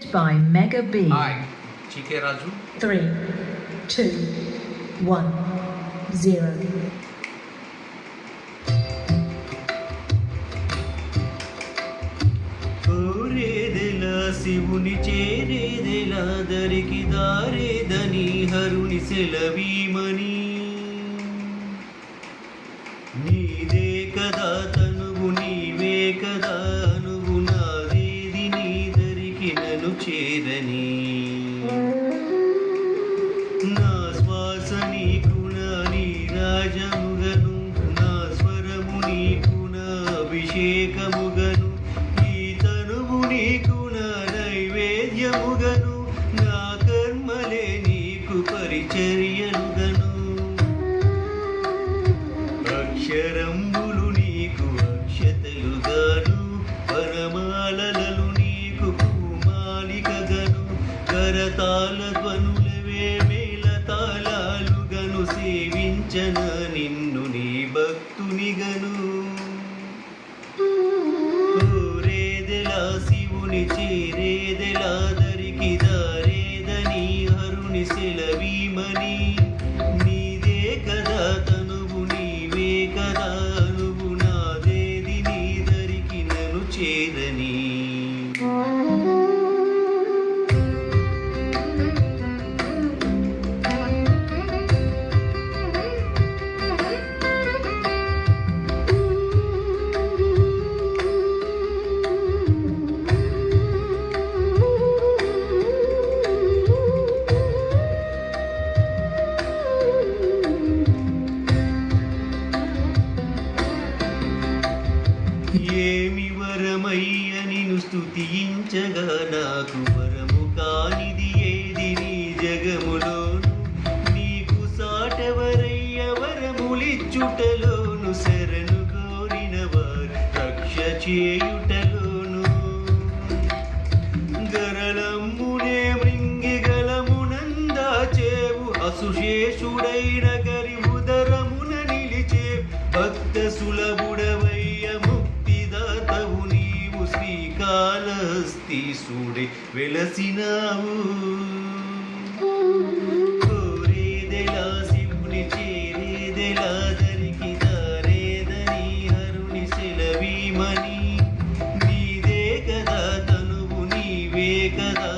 by Mega B. I, Chike Raju. 3, 2, 1, 0. కోరేదెలా శివుని చేరేదెలా దరికి దారేదని హరుని సెలవీమని నీదే కదా తనువు నీవే కదా అనువు నాదేది నీ దరికి నన్ను చేరని నా శ్వాస నీకున నీ రాజముగను నా స్వరము నీకున అభిషేకముగను నీకున నైవేద్యముగను నా కర్మలే నీకు పరిచర్యలుగను అక్షరంబులు నీకు అక్షతలుగాను పరమాలలు నీకు పూమాలికగను కరతాళ ధ్వనులవే మేళతాళాలుగను సేవించన నిన్ను నీ భక్తునిగను శివుని చేరేదెలా దరికి దారేదని హరుని సెలవీమని నీదే కదా తనువు నీవే కదా అనువు నాదేది నీ దరికి నన్ను చేరని ఏమి వరమయ్య నిన్ను స్తుతించగా నాకు వరము కానిది ఏది నీ జగములోను నీకు సాటెవరయ్య వరములిచ్చుటలోను శరణు కోరిన వారు రక్ష చేయుటలోను గరళమ్మునే మృంగిగలమునందా చేవు అసుశేషుడైన గరి ఉదరమున నిలిచే భక్త సులభుడవయ్య శ్రీకాళహస్తీసుడే వెలసినావు కోరేదెలా శివుని చేరేదెలా దరికి దారేదని హరుని సెలవీమని నీదే కదా తనువు నీవే కదా